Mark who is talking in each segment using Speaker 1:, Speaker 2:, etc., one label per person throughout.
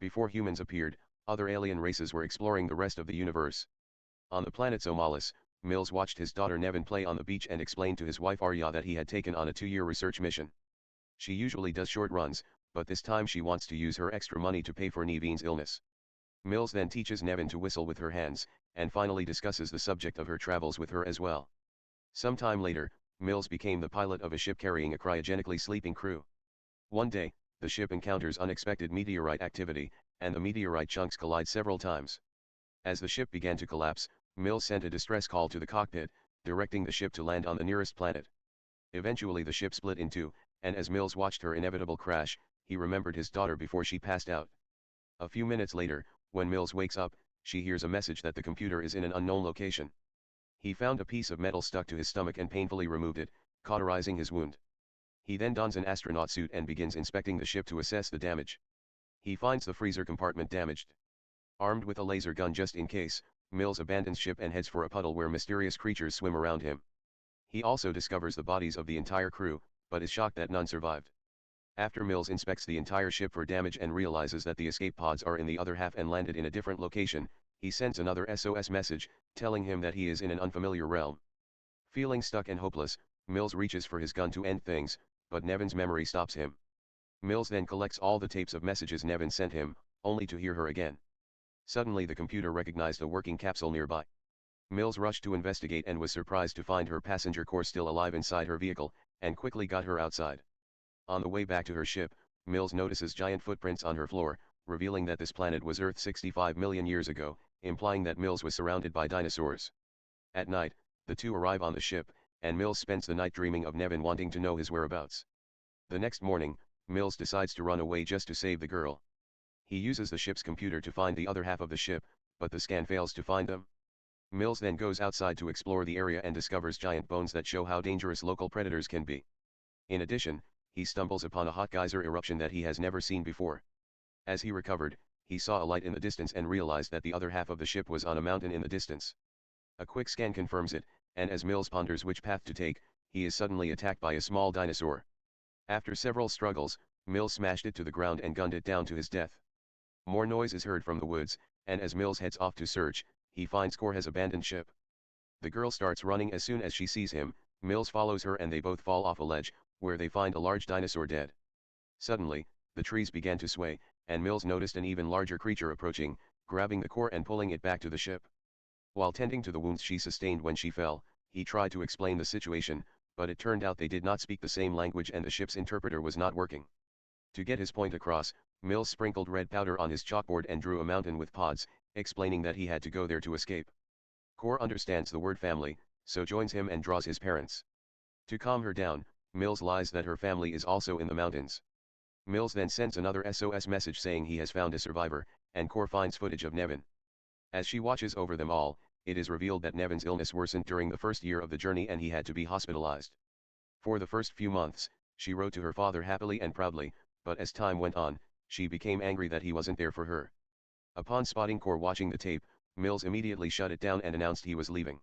Speaker 1: Before humans appeared, other alien races were exploring the rest of the universe. On the planet Zomalis, Mills watched his daughter Nevin play on the beach and explained to his wife Arya that he had taken on a 2-year research mission. She usually does short runs, but this time she wants to use her extra money to pay for Nevin's illness. Mills then teaches Nevin to whistle with her hands, and finally discusses the subject of her travels with her as well. Sometime later, Mills became the pilot of a ship carrying a cryogenically sleeping crew. One day, the ship encounters unexpected meteorite activity, and the meteorite chunks collide several times. As the ship began to collapse, Mills sent a distress call to the cockpit, directing the ship to land on the nearest planet. Eventually the ship split in two, and as Mills watched her inevitable crash, he remembered his daughter before she passed out. A few minutes later, when Mills wakes up, she hears a message that the computer is in an unknown location. He found a piece of metal stuck to his stomach and painfully removed it, cauterizing his wound. He then dons an astronaut suit and begins inspecting the ship to assess the damage. He finds the freezer compartment damaged. Armed with a laser gun just in case, Mills abandons ship and heads for a puddle where mysterious creatures swim around him. He also discovers the bodies of the entire crew, but is shocked that none survived. After Mills inspects the entire ship for damage and realizes that the escape pods are in the other half and landed in a different location, he sends another SOS message, telling him that he is in an unfamiliar realm. Feeling stuck and hopeless, Mills reaches for his gun to end things, but Nevin's memory stops him. Mills then collects all the tapes of messages Nevin sent him, only to hear her again. Suddenly the computer recognized a working capsule nearby. Mills rushed to investigate and was surprised to find her passenger Core still alive inside her vehicle, and quickly got her outside. On the way back to her ship, Mills notices giant footprints on her floor, revealing that this planet was Earth 65 million years ago, implying that Mills was surrounded by dinosaurs. At night, the two arrive on the ship, and Mills spends the night dreaming of Nevin wanting to know his whereabouts. The next morning, Mills decides to run away just to save the girl. He uses the ship's computer to find the other half of the ship, but the scan fails to find them. Mills then goes outside to explore the area and discovers giant bones that show how dangerous local predators can be. In addition, he stumbles upon a hot geyser eruption that he has never seen before. As he recovered, he saw a light in the distance and realized that the other half of the ship was on a mountain in the distance. A quick scan confirms it, and as Mills ponders which path to take, he is suddenly attacked by a small dinosaur. After several struggles, Mills smashed it to the ground and gunned it down to his death. More noise is heard from the woods, and as Mills heads off to search, he finds Core has abandoned ship. The girl starts running as soon as she sees him. Mills follows her and they both fall off a ledge, where they find a large dinosaur dead. Suddenly, the trees began to sway, and Mills noticed an even larger creature approaching, grabbing the Core and pulling it back to the ship. While tending to the wounds she sustained when she fell, he tried to explain the situation, but it turned out they did not speak the same language and the ship's interpreter was not working. To get his point across, Mills sprinkled red powder on his chalkboard and drew a mountain with pods, explaining that he had to go there to escape. Core understands the word family, so joins him and draws his parents. To calm her down, Mills lies that her family is also in the mountains. Mills then sends another SOS message saying he has found a survivor, and Core finds footage of Nevin. As she watches over them all, it is revealed that Nevin's illness worsened during the first year of the journey and he had to be hospitalized. For the first few months, she wrote to her father happily and proudly, but as time went on, she became angry that he wasn't there for her. Upon spotting Core watching the tape, Mills immediately shut it down and announced he was leaving.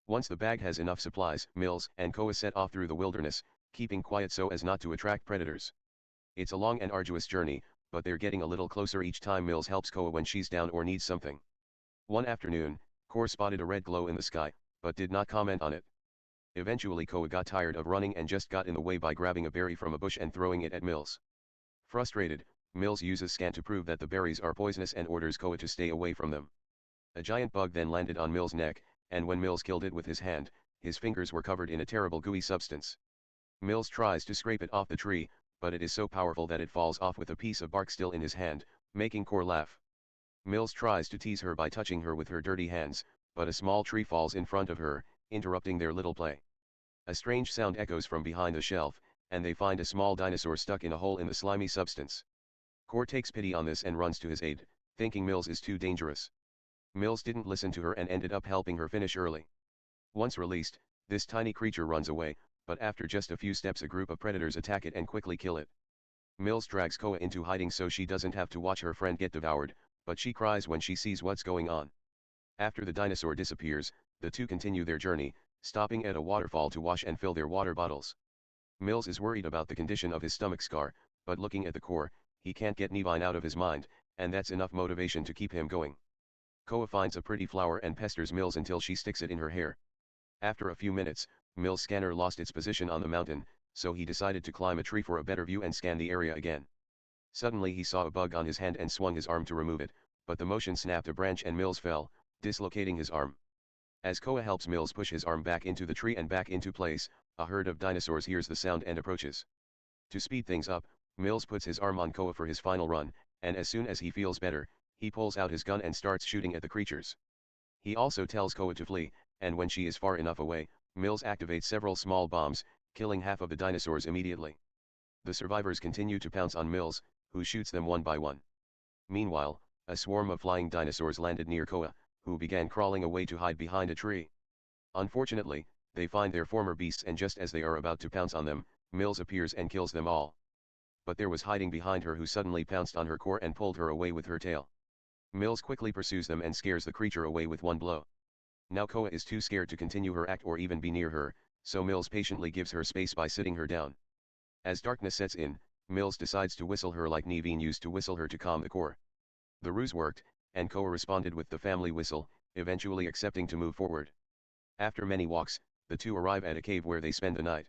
Speaker 1: Once the bag has enough supplies, Mills and Koa set off through the wilderness, keeping quiet so as not to attract predators. It's a long and arduous journey, but they're getting a little closer each time Mills helps Koa when she's down or needs something. One afternoon, Core spotted a red glow in the sky, but did not comment on it. Eventually Koa got tired of running and just got in the way by grabbing a berry from a bush and throwing it at Mills. Frustrated, Mills uses scan to prove that the berries are poisonous and orders Koa to stay away from them. A giant bug then landed on Mills' neck, and when Mills killed it with his hand, his fingers were covered in a terrible gooey substance. Mills tries to scrape it off the tree, but it is so powerful that it falls off with a piece of bark still in his hand, making Core laugh. Mills tries to tease her by touching her with her dirty hands, but a small tree falls in front of her, interrupting their little play. A strange sound echoes from behind the shelf, and they find a small dinosaur stuck in a hole in the slimy substance. Core takes pity on this and runs to his aid, thinking Mills is too dangerous. Mills didn't listen to her and ended up helping her finish early. Once released, this tiny creature runs away, but after just a few steps a group of predators attack it and quickly kill it. Mills drags Koa into hiding so she doesn't have to watch her friend get devoured, but she cries when she sees what's going on. After the dinosaur disappears, the two continue their journey, stopping at a waterfall to wash and fill their water bottles. Mills is worried about the condition of his stomach scar, but looking at the Core, he can't get Nevine out of his mind, and that's enough motivation to keep him going. Koa finds a pretty flower and pesters Mills until she sticks it in her hair. After a few minutes, Mills' scanner lost its position on the mountain, so he decided to climb a tree for a better view and scan the area again. Suddenly he saw a bug on his hand and swung his arm to remove it, but the motion snapped a branch and Mills fell, dislocating his arm. As Koa helps Mills push his arm back into the tree and back into place, a herd of dinosaurs hears the sound and approaches. To speed things up, Mills puts his arm on Koa for his final run, and as soon as he feels better, he pulls out his gun and starts shooting at the creatures. He also tells Koa to flee, and when she is far enough away, Mills activates several small bombs, killing half of the dinosaurs immediately. The survivors continue to pounce on Mills, who shoots them one by one. Meanwhile, a swarm of flying dinosaurs landed near Koa, who began crawling away to hide behind a tree. Unfortunately, they find their former beasts and just as they are about to pounce on them, Mills appears and kills them all. But there was hiding behind her who suddenly pounced on her core and pulled her away with her tail. Mills quickly pursues them and scares the creature away with one blow. Now Koa is too scared to continue her act or even be near her, so Mills patiently gives her space by sitting her down. As darkness sets in, Mills decides to whistle her like Niveen used to whistle her to calm the core. The ruse worked, and Koa responded with the family whistle, eventually accepting to move forward. After many walks, the two arrive at a cave where they spend the night.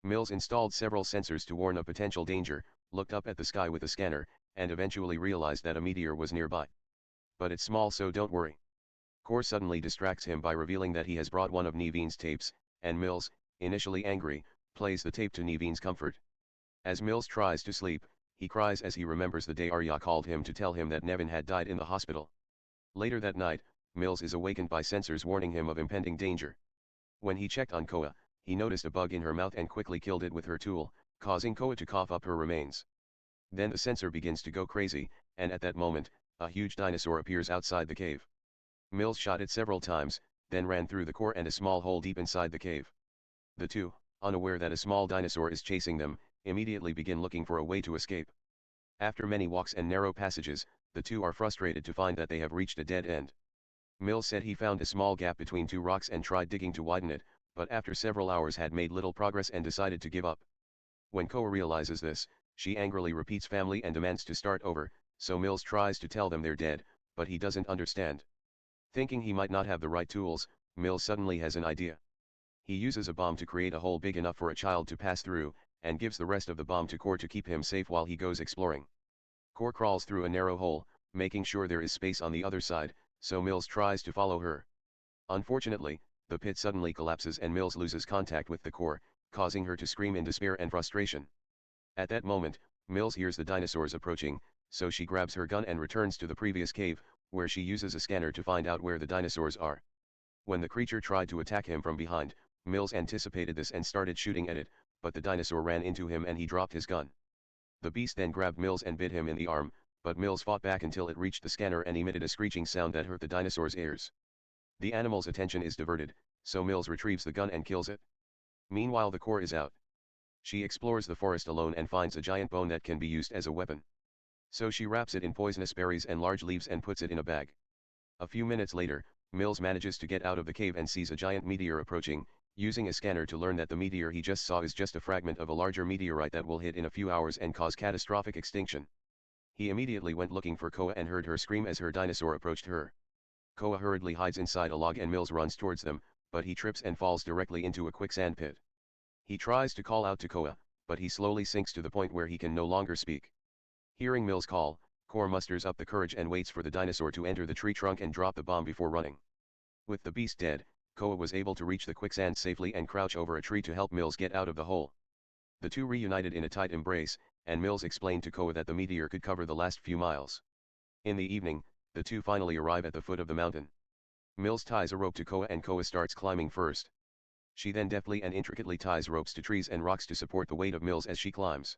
Speaker 1: Mills installed several sensors to warn of potential danger, looked up at the sky with a scanner, and eventually realized that a meteor was nearby. But it's small, so don't worry. Core suddenly distracts him by revealing that he has brought one of Niveen's tapes, and Mills, initially angry, plays the tape to Niveen's comfort. As Mills tries to sleep, he cries as he remembers the day Arya called him to tell him that Nevin had died in the hospital. Later that night, Mills is awakened by sensors warning him of impending danger. When he checked on Koa, he noticed a bug in her mouth and quickly killed it with her tool, causing Koa to cough up her remains. Then the sensor begins to go crazy, and at that moment, a huge dinosaur appears outside the cave. Mills shot it several times, then ran through the core and a small hole deep inside the cave. The two, unaware that a small dinosaur is chasing them, immediately begin looking for a way to escape. After many walks and narrow passages, the two are frustrated to find that they have reached a dead end. Mills said he found a small gap between two rocks and tried digging to widen it, but after several hours had made little progress and decided to give up. When Koa realizes this, she angrily repeats family and demands to start over, so Mills tries to tell them they're dead, but he doesn't understand. Thinking he might not have the right tools, Mills suddenly has an idea. He uses a bomb to create a hole big enough for a child to pass through, and gives the rest of the bomb to Core to keep him safe while he goes exploring. Core crawls through a narrow hole, making sure there is space on the other side, so Mills tries to follow her. Unfortunately, the pit suddenly collapses and Mills loses contact with the Core, causing her to scream in despair and frustration. At that moment, Mills hears the dinosaurs approaching, so she grabs her gun and returns to the previous cave, where she uses a scanner to find out where the dinosaurs are. When the creature tried to attack him from behind, Mills anticipated this and started shooting at it, but the dinosaur ran into him and he dropped his gun. The beast then grabbed Mills and bit him in the arm, but Mills fought back until it reached the scanner and emitted a screeching sound that hurt the dinosaur's ears. The animal's attention is diverted, so Mills retrieves the gun and kills it. Meanwhile, the Core is out. She explores the forest alone and finds a giant bone that can be used as a weapon. So she wraps it in poisonous berries and large leaves and puts it in a bag. A few minutes later, Mills manages to get out of the cave and sees a giant meteor approaching, using a scanner to learn that the meteor he just saw is just a fragment of a larger meteorite that will hit in a few hours and cause catastrophic extinction. He immediately went looking for Koa and heard her scream as her dinosaur approached her. Koa hurriedly hides inside a log and Mills runs towards them, but he trips and falls directly into a quicksand pit. He tries to call out to Koa, but he slowly sinks to the point where he can no longer speak. Hearing Mills' call, Core musters up the courage and waits for the dinosaur to enter the tree trunk and drop the bomb before running. With the beast dead, Koa was able to reach the quicksand safely and crouch over a tree to help Mills get out of the hole. The two reunited in a tight embrace, and Mills explained to Koa that the meteor could cover the last few miles. In the evening, the two finally arrive at the foot of the mountain. Mills ties a rope to Koa and Koa starts climbing first. She then deftly and intricately ties ropes to trees and rocks to support the weight of Mills as she climbs.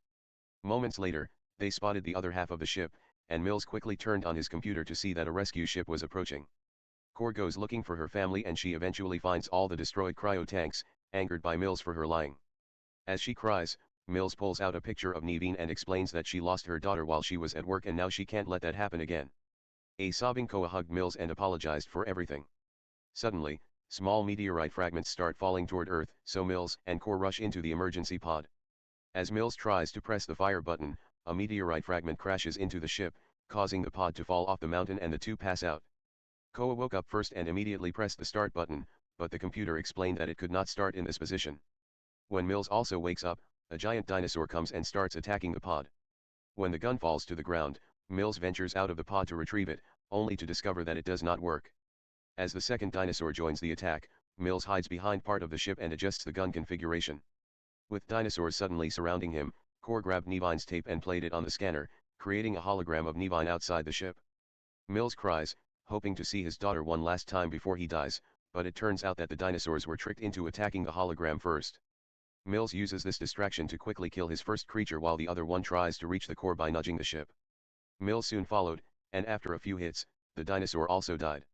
Speaker 1: Moments later, they spotted the other half of the ship, and Mills quickly turned on his computer to see that a rescue ship was approaching. Core goes looking for her family and she eventually finds all the destroyed cryo tanks, angered by Mills for her lying. As she cries, Mills pulls out a picture of Niveen and explains that she lost her daughter while she was at work and now she can't let that happen again. A sobbing Koa hugged Mills and apologized for everything. Suddenly, small meteorite fragments start falling toward Earth, so Mills and Core rush into the emergency pod. As Mills tries to press the fire button, a meteorite fragment crashes into the ship, causing the pod to fall off the mountain and the two pass out. Koa woke up first and immediately pressed the start button, but the computer explained that it could not start in this position. When Mills also wakes up, a giant dinosaur comes and starts attacking the pod. When the gun falls to the ground, Mills ventures out of the pod to retrieve it, only to discover that it does not work. As the second dinosaur joins the attack, Mills hides behind part of the ship and adjusts the gun configuration. With dinosaurs suddenly surrounding him, Core grabbed Nevine's tape and played it on the scanner, creating a hologram of Nevine outside the ship. Mills cries, hoping to see his daughter one last time before he dies, but it turns out that the dinosaurs were tricked into attacking the hologram first. Mills uses this distraction to quickly kill his first creature while the other one tries to reach the core by nudging the ship. Mills soon followed, and after a few hits, the dinosaur also died.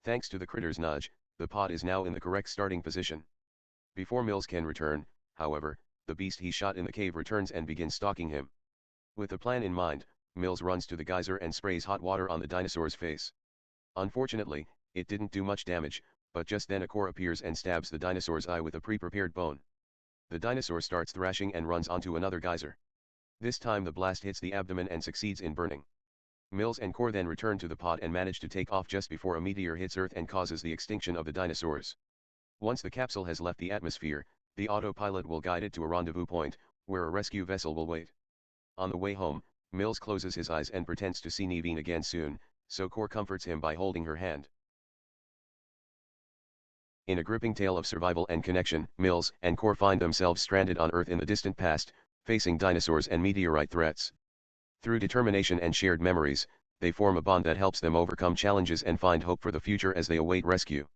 Speaker 1: Thanks to the critter's nudge, the pod is now in the correct starting position. Before Mills can return, however, the beast he shot in the cave returns and begins stalking him. With a plan in mind, Mills runs to the geyser and sprays hot water on the dinosaur's face. Unfortunately, it didn't do much damage, but just then a core appears and stabs the dinosaur's eye with a pre-prepared bone. The dinosaur starts thrashing and runs onto another geyser. This time the blast hits the abdomen and succeeds in burning. Mills and Core then return to the pod and manage to take off just before a meteor hits Earth and causes the extinction of the dinosaurs. Once the capsule has left the atmosphere, the autopilot will guide it to a rendezvous point, where a rescue vessel will wait. On the way home, Mills closes his eyes and pretends to see Nevine again soon, so Core comforts him by holding her hand. In a gripping tale of survival and connection, Mills and Core find themselves stranded on Earth in the distant past, facing dinosaurs and meteorite threats. Through determination and shared memories, they form a bond that helps them overcome challenges and find hope for the future as they await rescue.